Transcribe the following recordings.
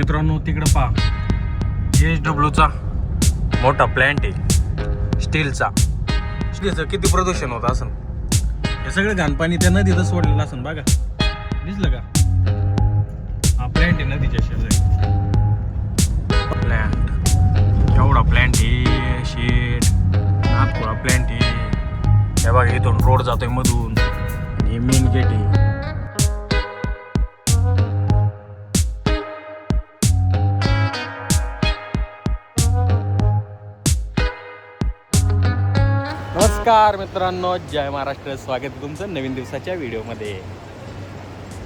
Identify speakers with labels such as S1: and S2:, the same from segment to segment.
S1: मित्रांनो तिकडे पहा, JSWचा मोठा प्लॅन्ट आहे स्टीलचा किती प्रदूषण होत असन. हे सगळं घाणपाणी त्या नदीतच सोडलेलं असन. बघा दिसलं का, हा प्लॅन्ट आहे नदीच्या शेजारी. प्लॅन्ट एवढा प्लॅन्ट आहे, शेड नागपुरा प्लॅन्ट आहे. हे बघा इथून रोड जातोय मधून आणि मेन गेट आहे. नमस्कार मित्रांनो, जय महाराष्ट्र. स्वागत आहे तुमचं नवीन दिवसाच्या व्हिडिओमध्ये.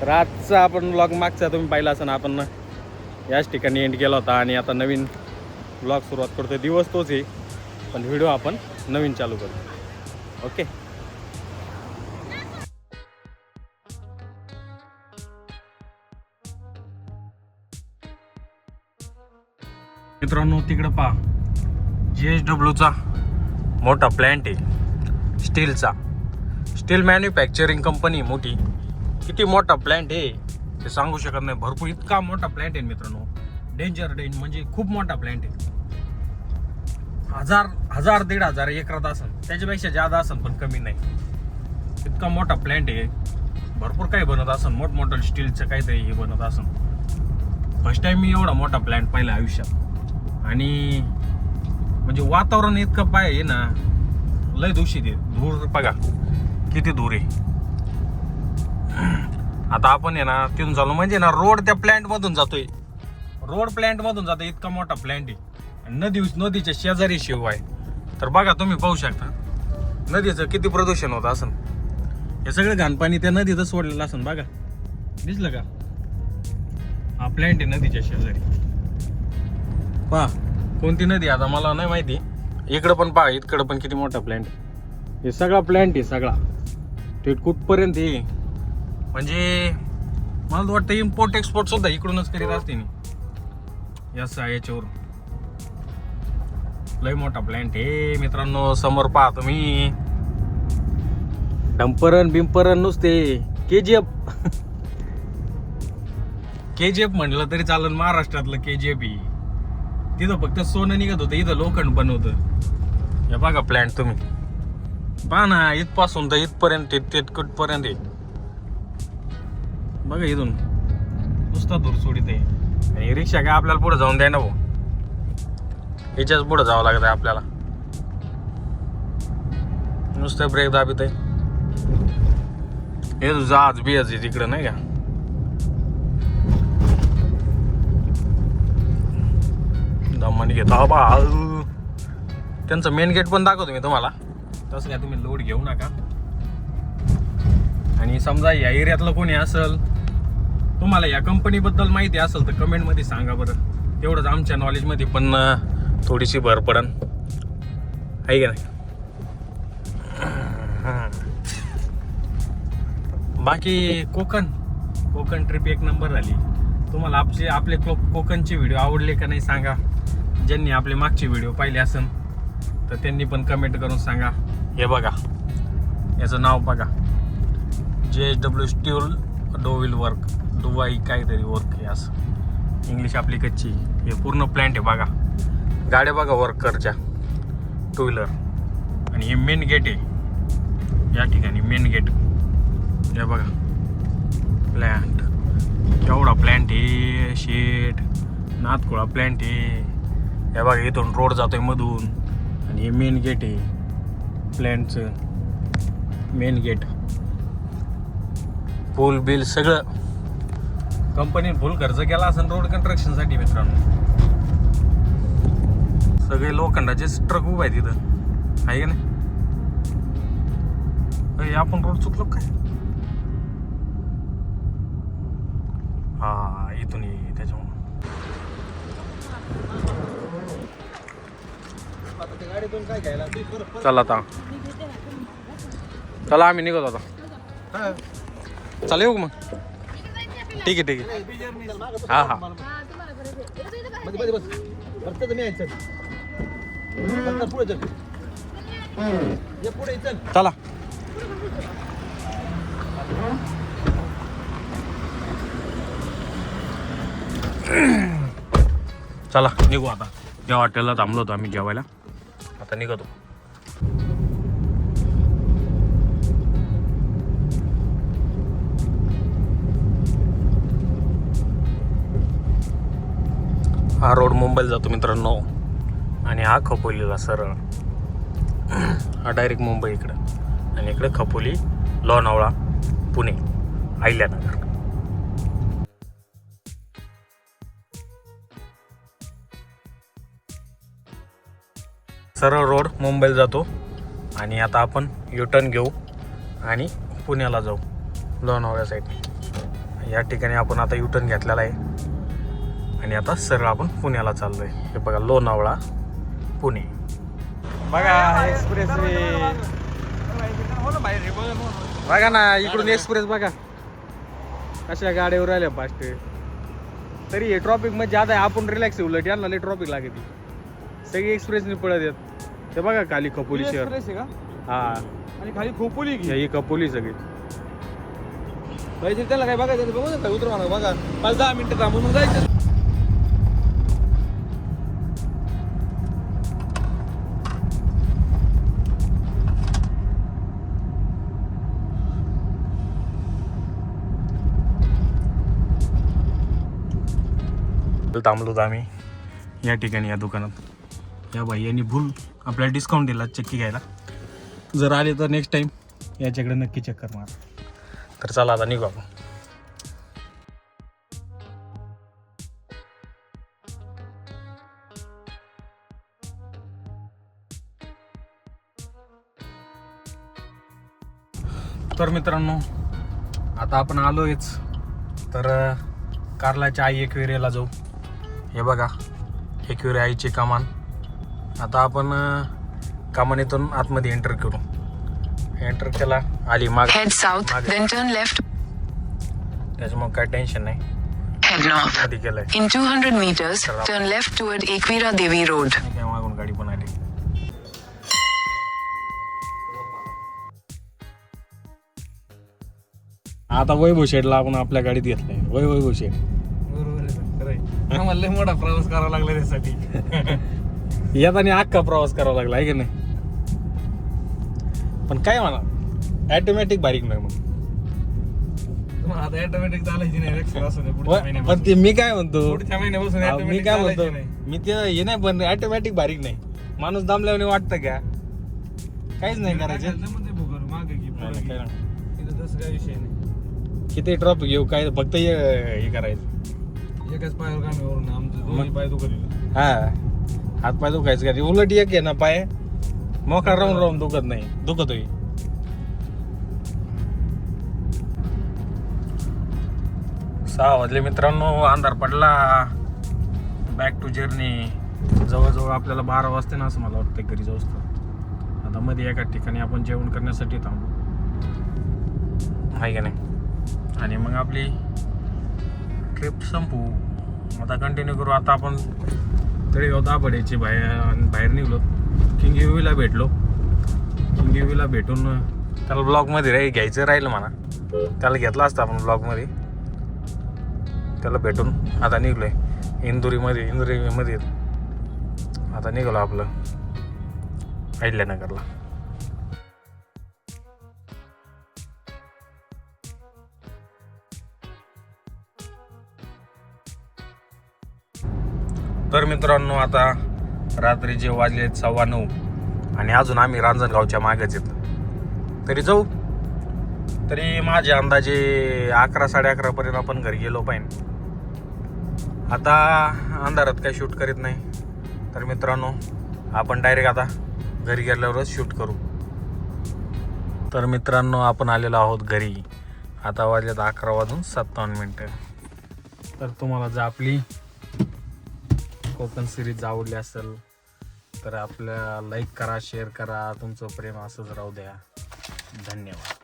S1: तर आजचा आपण व्लॉग मागचा तुम्ही पाहिला असं ना, आपण याच ठिकाणी एंड केला होता आणि आता नवीन व्लॉग सुरुवात करतोय. दिवस तोच आहे पण व्हिडिओ आपण नवीन चालू करतो. ओके, मित्रांनो तिकडे पहा, JSWचा मोठा प्लॅन्ट आहे स्टील मॅन्युफॅक्चरिंग कंपनी मोठी. किती मोठा प्लॅन्ट आहे ते सांगू शकत नाही. भरपूर इतका मोठा प्लॅन्ट आहे मित्रांनो. डेंजर म्हणजे खूप मोठा प्लॅन्ट आहे. 1000-1500 एकरात असन, त्याच्यापेक्षा जादा असन पण कमी नाही. इतका मोठा प्लॅन्ट आहे. भरपूर काही बनत असन, मोठमोठं स्टीलचं काहीतरी हे बनत असन. फर्स्ट टाइम मी एवढा मोठा प्लॅन्ट पाहिला आयुष्यात. आणि म्हणजे वातावरण इतकं आहे ना, लय दूषित आहे. धूर बघा किती धूर आहे. आता आपण आहे ना तिथून चालू म्हणजे ना रोड त्या प्लॅन्ट मधून जातोय. रोड प्लॅन्ट मधून जातोय. इतका मोठा प्लॅन्ट आहे. नदीच्या शेजारी शिव आहे. तर बघा तुम्ही पाहू शकता नदीचं किती प्रदूषण होत असन. हे सगळं घाणपाणी त्या नदीतच सोडलेलं असन. बघा दिसलं का, हा प्लॅन्ट आहे नदीच्या शेजारी. पहा कोणती नदी आता मला नाही माहिती. इकडं पण पहा, इकडं पण किती मोठा प्लॅन्ट. हे सगळा प्लॅन्ट आहे सगळा. ते कुठपर्यंत आहे म्हणजे मला वाटतं इम्पोर्ट एक्सपोर्ट सुद्धा इकडूनच करीत असते मी. याच्यावर लय मोठा प्लॅन्ट आहे मित्रांनो. समोर पहा तुम्ही, डंपरन बिंपरन नुसते. KGF म्हणलं तरी चालेल. महाराष्ट्रातलं KGF आहे. तिथं फक्त सोनं निघत होतं, इथं लोखंड बनवतं. हे बघा प्लॅन्ट तुम्ही पहा ना, इथपासून तर इथपर्यंत कुठपर्यंत आहे बघा. इथून नुसता दूर सोडित आहे. आणि रिक्षा काय आपल्याला पुढे जाऊन द्या ना भाऊ. याच्याच पुढे जावं लागत आहे आपल्याला. नुसतं ब्रेक दाबीत आहे. हे जहाज बिहाज आहे तिकडं नाही का. दमानी घेता बा. त्यांचं मेन गेट पण दाखवतो मी तुम्हाला. तसं काय तुम्ही लोड घेऊ नका. आणि समजा या एरियातलं कोणी असेल, तुम्हाला या कंपनीबद्दल माहिती असेल तर कमेंटमध्ये सांगा बरं. तेवढंच आमच्या नॉलेजमध्ये पण थोडीशी भर पडन आहे का नाही. बाकी कोकण ट्रिप एक नंबर झाली. तुम्हाला आपले कोकणचे व्हिडिओ आवडले का नाही सांगा. ज्यांनी आपले मागचे व्हिडिओ पाहिले असेल तर त्यांनी पण कमेंट करून सांगा. हे बघा याचं नाव बघा, JSW स्टील डोविल वर्क, दुबई काहीतरी वर्क आहे असं. इंग्लिश आपली कच्ची. हे पूर्ण प्लॅन्ट आहे बघा. गाड्या बघा वर्करच्या, 2 व्हीलर. आणि हे मेन गेट आहे या ठिकाणी. मेन गेट हे बघा. प्लॅन्ट एवढा प्लॅन्ट आहे. शेड नाथखोळा प्लॅन्ट आहे. हे बघा इथून रोड जातोय मधून आणि हे मेन गेट आहे प्लॅन्टचं. मेन गेट, पूल बिल सगळं कंपनीने फुल खर्च केला असेल रोड कन्स्ट्रक्शनसाठी मित्रांनो. सगळे लोखंडाचे ट्रक उभे आहे तिथं आहे का नाही. आपण रोड चुकलो काय. हा इथून ये त्याच्यामुळे. चला आता, चला आम्ही निघतो आता. चला येऊ मग. ठीक आहे हा हा. चला चला निघू आता. त्या हॉटेलला थांबलो होतो आम्ही जेवायला, आता निघतो. हा रोड मुंबईला जातो मित्रांनो, आणि हा खपोलीला सरळ. हा डायरेक्ट मुंबई इकडं, आणि इकडे खपोली, लोणावळा, पुणे, अहिल्यानगर. सरळ रोड मुंबईला जातो, आणि आता आपण युटर्न घेऊ आणि पुण्याला जाऊ लोणावळ्या साईड. या ठिकाणी आपण आता युटर्न घेतलेला आहे, आणि आता सरळ आपण पुण्याला चाललोय. हे बघा, लोणावळा, पुणे. बघा एक्सप्रेस वे, बघा ना इकडून एक्सप्रेस बघा कशा गाड्यावर राहिल्या फास्ट. तरी हे ट्रॉफिक मध्ये ज्यादा आहे, आपण रिलॅक्स आहे. उलट यांना लई ट्रॉफिक लागते, सगळी एक्सप्रेसने पळत येत. ते बघा खाली खपोली शहर. हा, आणि खाली खोपोली, ही खपोली सगळी. त्याला काय बघायचं बघा, उतरवा बघा, 5-10 मिनिटं थांबून जायचं. थांबलो होतो आम्ही या ठिकाणी, या दुकानात. या भाई भूल आपल्याला डिस्काउंट दिला चक्की घ्यायला. जर आले तर नेक्स्ट टाइम याच्याकडे नक्की चक्कर मार. तर चला आता निघू आपण. तर मित्रांनो, आता आपण आलोयच तर कार्लाच्या आई एकविरेला जाऊ. हे बघा, एकविरे आईची कमान. आता आपण कमानीतून आतमध्ये एंटर करू. एंटर केला, आली माग, त्याच्यामुळे काय टेन्शन नाही.
S2: Head north. In 200 meters, turn left toward Ekvira Devi Road.
S1: मागून गाडी पण आली. आता वैभव शेठला आपण आपल्या गाडीत घेतलंय. वैभव शेठ
S3: आम्हाला मोठा प्रवास करावा लागला त्यासाठी.
S1: येताना अख्खा प्रवास करावा लागला आहे की नाही. पण काय म्हणा, ऑटोमॅटिक बारीक नाही मग.
S3: आता ऑटोमॅटिक चालायची नाही,
S1: पण ते मी काय म्हणतो,
S3: पुढच्या महिन्यापासून
S1: मी काय म्हणतो, मी ते हे नाही, पण ऑटोमॅटिक बारीक नाही. माणूस दमल्याने वाटतं का, काहीच नाही करायचं.
S3: तसं काय विषय नाही.
S1: किती ट्रॉफिक येऊ काय, फक्त हे करायचं.
S3: एकाच पायावर कामी वरून आमचं दोन्ही पाय दुखत.
S1: हा, हात पाय दुखायचं का, उलट एक आहे ना पाय मोकळा राहून राहून दुखत नाही, दुखतोय. 6 वाजले मित्रांनो, अंधार पडला. Back to journey. जवळजवळ आपल्याला 12 वाजते ना असं मला वाटतं घरी जाऊस तर. आता मध्ये एका ठिकाणी आपण जेवण करण्यासाठी थांबू, आहे का नाही, आणि मग आपली ट्रिप संपू. आता कंटिन्यू करू. आता आपण तळेगाव दाभाडेची बाहेर निघलो. किंग युवीला भेटलो. किंग युवीला भेटून त्याला ब्लॉगमध्ये घ्यायचं राहिलं म्हणा, त्याला घेतला असता आपण ब्लॉगमध्ये. त्याला भेटून आता निघलोय इंदुरीमध्ये. आता निघालो आपलं अहिल्यानगरला. तर मित्रांनो, आता रात्रीचे वाजले 9:15 आणि अजून आम्ही रांजणगावच्या मागेच येतो. तरी जाऊ, तरी माझे अंदाजे 11-11:30 पर्यंत आपण घरी गेलो पाहिजे. आता अंधारात काही शूट करीत नाही. तर मित्रांनो, आपण डायरेक्ट आता घरी गेल्यावरच शूट करू. तर मित्रांनो, आपण आलेलो आहोत घरी. आता वाजलेत 11:57. तर तुम्हाला जर आपली कोकण सिरीज आवडली असेल तर आपल्या लाईक करा, शेअर करा. तुमचं प्रेम असंच राहू द्या. धन्यवाद.